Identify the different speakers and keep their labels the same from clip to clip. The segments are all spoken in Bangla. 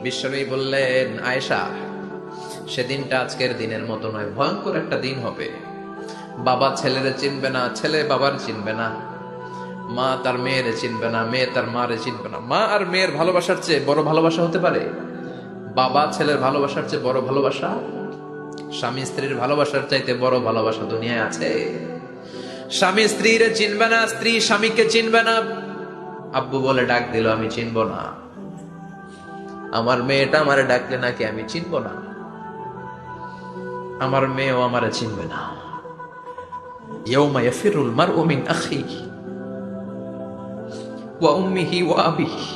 Speaker 1: বিশ্বনবী বললেন, আয়েশা, সেদিনটা আজকের দিনের মতো নয়, ভয়ঙ্কর একটা দিন হবে। বাবা ছেলেরে চিনবে না, ছেলে বাবার চিনবে না, মা তার মেয়েরে চিনবে না, মেয়ে তার মারে চিনবে না। মা আর মেয়ের ভালোবাসার চেয়ে বড় ভালোবাসা হতে পারে? বাবা ছেলের ভালোবাসার চেয়ে বড় ভালোবাসা? স্বামী স্ত্রীর ভালোবাসার চাইতে বড় ভালোবাসা দুনিয়ায় আছে? স্বামী স্ত্রীরে চিনবে না, স্ত্রী স্বামীকে চিনবে না। আব্বু বলে ডাক দিল, আমি চিনবো না। আমার মেয়েটা আমারে ডাকলে নাকি আমি চিনবো না। আমার মেয়েও আমারে চিনবে না। ইয়াউমা ইয়াফিরুল মারউ মিন আখিহি ওয়া উম্মিহি ওয়া আবিহি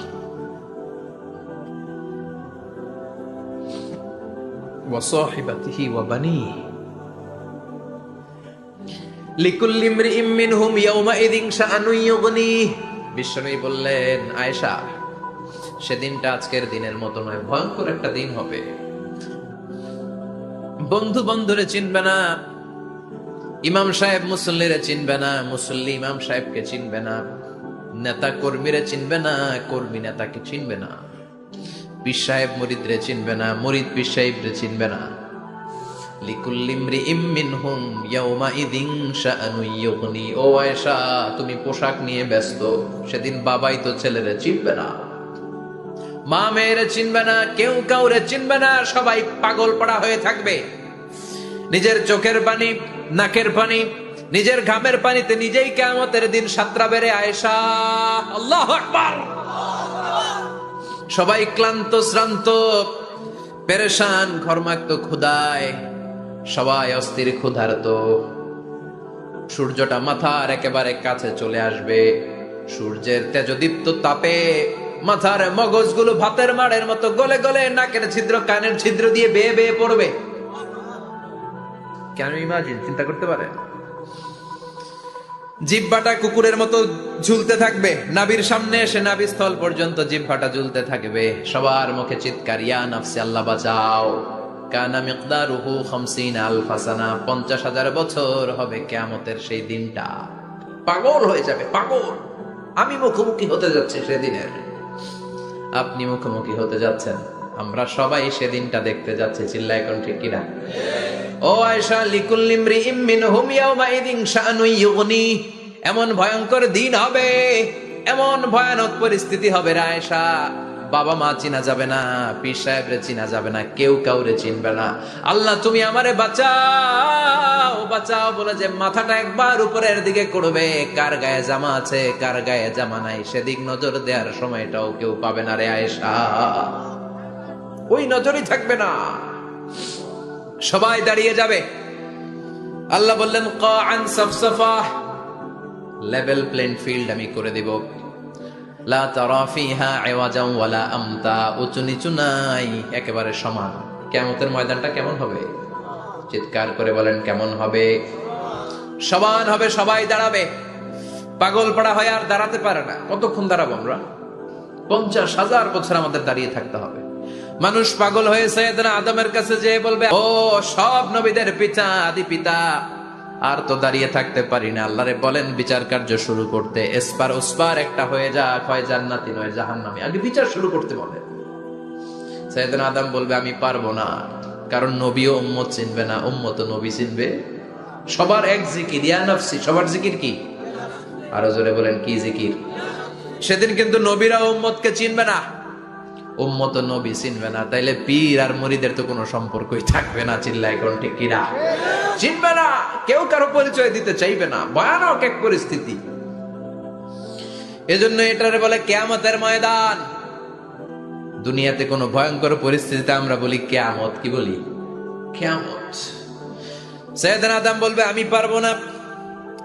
Speaker 1: ওয়া সাহিবাতিহি ওয়া বানিহি লিকুল্লি ইমরিইম মিনহুম ইয়াউমাইযিন শাআনুন ইউগনিহি। বিশ্বনবী বললেন, আয়েশা, সেদিনটা আজকের দিনের মতো নয়, ভয়ঙ্কর একটা দিন হবে। বন্ধু বন্ধুরে চিনবে না, ইমাম সাহেব মুসল্লিরে চিনবে না, মুসল্লি ইমাম সাহেবকে চিনবে না, নেতা কর্মীরে চিনবে না, কর্মী নেতাকে চিনবে না, পীর সাহেব মুরিদরে চিনবে না, মুরিদ পীর সাহেবরে চিনবে না। লিকুল্লি ইমরিইম মিনহুম ইয়াউমাইযিন শাআনুন ইউগনি। ও আয়েশা, তুমি পোশাক নিয়ে ব্যস্ত, সেদিন বাবাই তো ছেলেরে চিনবে না, মা মেয়েরে চিনবে না, কেউ কাউরে চিনবে না, সবাই পাগল পাড়া হয়ে থাকবে। নিজের চোখের পানি, নাকের পানি, নিজের ঘামের পানিতে নিজেই কিয়ামতের দিন সাতরা বেড়ে। আয়েশা, আল্লাহু আকবার। সবাই ক্লান্ত শ্রান্ত, পেরেশান, ঘর্মাক্ত ক্ষুধায়, সবাই অস্থির ক্ষুধার্ত। সূর্যটা মাথার একেবারে কাছে চলে আসবে। সূর্যের তেজদীপ্ত তাপে মাথার মগজগুলো ভাতের মাড়ের মতো গলে গলে নাকের ছিদ্র, কানের ছিদ্র দিয়ে বেয়ে বেয়ে পড়বে। কেন ইমাজিন, চিন্তা করতে পারে? জিহ্বাটা কুকুরের মতো ঝুলতে থাকবে, নাভির সামনে এসে নাভিস্থল পর্যন্ত জিহ্বাটা ঝুলতে থাকবে। সবার মুখে চিৎকার, ইয়া নাফসি, আল্লাহ বাঁচাও। কানা মিকদারুহু 50 আলফা সানা, 50,000 বছর হবে কিয়ামতের সেই দিনটা। পাগল হয়ে যাবে, পাগল। আমি মুখোমুখি হতে যাচ্ছি সেদিনের, আপনি মুখোমুখি হতে যাচ্ছেন, আমরা সবাই সেদিনটা দেখতে যাচ্ছি। চিল্লায় এখন ঠিক কিনা? ও আয়েশা, লিকুল্লি ইমরিইম মিনহুম ইয়াউমাইযিন শাআনুন ইউগনি। এমন ভয়ঙ্কর দিন হবে, এমন ভয়ানক পরিস্থিতি হবে রে আয়েশা, বাবা মা চিনা যাবে না, পীর সাহেবরে চিনা যাবে না, কেউ কাউরে চিনবে না। আল্লাহ তুমি আমারে বাঁচাও, বাঁচাও বলে যে মাথাটা একবার উপরের দিকে করবে, কার গায়ে জামা আছে কার গায়ে জামা নাই সেদিক নজর দেওয়ার সময়টাও কেউ পাবে না রে আয়েশা। ওই নজরই থাকবে না, সবাই দাঁড়িয়ে যাবে। আল্লাহ বললেন, কাআন সাফসাফা, লেভেল প্লেন ফিল্ড আমি করে দেব। লা তারা ফিহা ইওয়াজান ওয়ালা আমতা, উঁচু নিচু নাই, একেবারে সমান। কিয়ামতের ময়দানটা কেমন হবে? চিৎকার করে বলেন, কেমন হবে? সমান হবে, সবাই দাঁড়াবে। পাগল পাড়া হয়ে আর দাঁড়াতে পারে না। কতক্ষণ দাঁড়াবো আমরা? 50,000 বছর আমাদের দাঁড়িয়ে থাকতে হবে। মানুষ পাগল হয়ে সাইয়েদনা আদমের কাছে যেয়ে বলবে, ও সব নবীদের পিতা, আদি পিতা, আর তো দাঁড়িয়ে থাকতে পারি না, আল্লাহরে বলেন বিচার কার্য শুরু করতে। এসপার ওসপার একটা হয়ে যাক, হয় জান্নাতি নয় জাহান্নামী, আগে বিচার শুরু করতে বলে। সাইয়েদনা আদম বলবে, আমি পারবো না, কারণ নবীও উম্মত চিনবে না, উম্মত নবী চিনবে। সবার এক জিকির, ইয়া নাফসি, সবার জিকির কি? আরো জোরে বলেন, কি জিকির? সেদিন কিন্তু নবীরা উম্মতকে চিনবে না, উম্মত নবী চিনবে না, তাইলে পীর আর মুরিদের তো কোনো সম্পর্কই থাকবে না। চিল্লায় কোন ঠিক কিনা? চিনবে না, কেউ কারো পরিচয় দিতে চাইবে না। ভয়ানক এক পরিস্থিতি। এজন্য এটারে বলে কিয়ামতের ময়দান। দুনিয়াতে কোনো ভয়ঙ্কর পরিস্থিতিতে আমরা বলি কিয়ামত, কি বলি? কিয়ামত। সাইয়েদনা আদম বলবে, আমি পারবো না,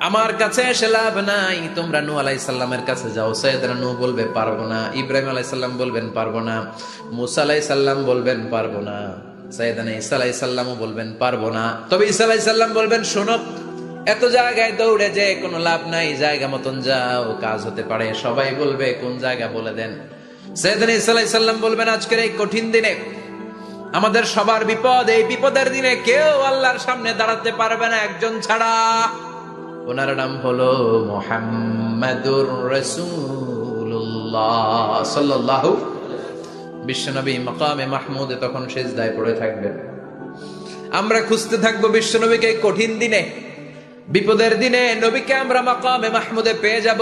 Speaker 1: আমার কাছে এসে লাভ নাই, তোমরা নূহ আলাইহিস সালামের কাছে যাও। সাইয়েদনা নূহ বলবে, পারবো না। ইব্রাহিম আলাইহিস সালাম বলবেন, পারবো না। মুসা আলাইহিস সালাম বলবেন, পারবো না। সাইয়েদনা ঈসা আলাইহিস সালামও বলবেন, পারবো না। তবে ঈসা আলাইহিস সালাম বলবেন, শোনো, এত জায়গায় দৌড়ে যে কোনো লাভ নাই, জায়গা মতন যাও, কাজ হতে পারে। সবাই বলবে, কোন জায়গা বলে দেন। সাইয়েদনা ঈসা আলাইহিস সালাম বলবেন, আজকের এই কঠিন দিনে আমাদের সবার বিপদ, এই বিপদের দিনে কেউ আল্লাহর সামনে দাঁড়াতে পারবে না একজন ছাড়া। ওনার নাম হলো মুহাম্মাদুর রাসূলুল্লাহ। রাসূলুল্লাহ সাল্লাল্লাহু। বিশ্বনবী মাকামে মাহমুদে তখন সিজদায় পড়ে থাকবেন। আমরা খুঁজতে থাকবো বিশ্বনবীকে কঠিন দিনে, বিপদের দিনে নবীকে আমরা মাকামে মাহমুদে পেয়ে যাব।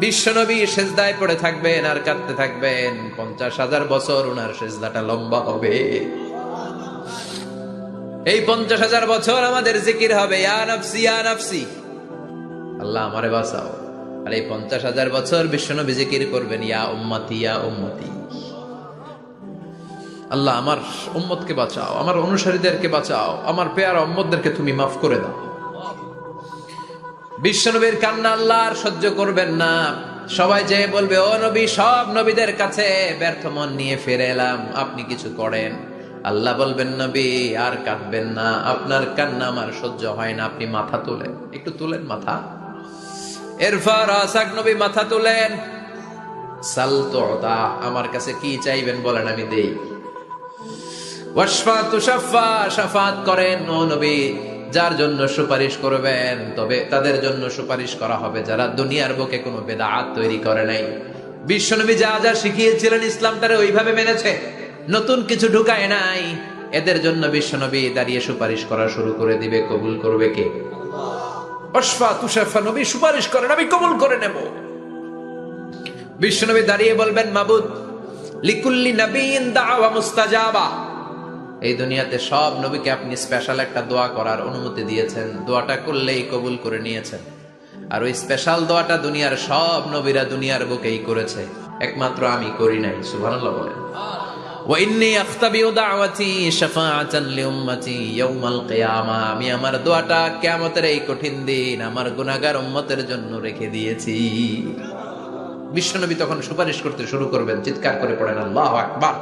Speaker 1: বিশ্বনবী সিজদায় পড়ে থাকবেন আর কাঁদতে থাকবেন। 50,000 বছর ওনার সিজদাটা লম্বা হবে। এই 50,000 বছর আমাদের জিকির হবে, ইয়া নাফসি ইয়া নাফসি, আল্লাহ আমারে বাঁচাও। আর এই 50,000 বছর বিশ্বনবী জিকির করবেন, ইয়া উম্মতি ইয়া উম্মতি, আল্লাহ আমার উম্মতকে বাঁচাও, আমার অনুসারীদেরকে বাঁচাও, আমার পেয়ারা উম্মতদেরকে তুমি মাফ করে দাও। বিশ্বনবীর কান্না আল্লাহ আর সহ্য করবেন না। সবাই যে বলবে, ও নবী, সব নবীদের কাছে ব্যর্থ মন নিয়ে ফিরে এলাম, আপনি কিছু করেন। আল্লাহ বলবেন, নবী আর কাঁদবেন না, আপনার কান্না আমার সহ্য হয় না, আপনি মাথা তোলেন, একটু তুলেন মাথা। এরপর আসাক নবী মাথা তুলেন, সাল তুতা, আমার কাছে কি চাইবেন বলেন আমি দেই। ওয়াশফা তুশাফা, শাফাত করেন ও নবী, যার জন্য সুপারিশ করবেন তবে তাদের জন্য সুপারিশ করা হবে যারা দুনিয়ার বুকে কোনো বেদাত তৈরি করে নাই। বিশ্বনবী যা যা শিখিয়েছিলেন ইসলাম তারা ওইভাবে মেনেছে, নতুন কিছু ঢুকায় নাই। এদের জন্য বিশ্বনবী দাঁড়িয়ে সুপারিশ করা শুরু করে দিবে। কবুল করবে কে? ওয়াশফা তুশাফা, নবী সুপারিশ করেন, আমি কবুল করে নেব। বিশ্বনবী দাঁড়িয়ে বলবেন, মাবুদ, লিকুল্লি নবিয়্যিন দাওয়া মুস্তাজাবা, এই দুনিয়াতে সব নবীকে আপনি স্পেশাল একটা দোয়া করার অনুমতি দিয়েছেন, দোয়াটা করলেই কবুল করে নিয়েছেন। আর ওই স্পেশাল দোয়াটা দুনিয়ার সব নবীরা দুনিয়ার বুকেই করেছে, একমাত্র আমি করি নাই। সুবহানাল্লাহ বলেন। ওয়া ইন্নী আখতাবিউ দাওয়াতি শাফাআতান লিউম্মতি ইয়াউমাল কিয়ামা, আমি আমার দোয়াটা কিয়ামতের এই কঠিন দিন আমার গুনাহগার উম্মতের জন্য রেখে দিয়েছি। বিশ্বনবী তখন সুপারিশ করতে শুরু করবেন, চিৎকার করে পড়েন আল্লাহু আকবার।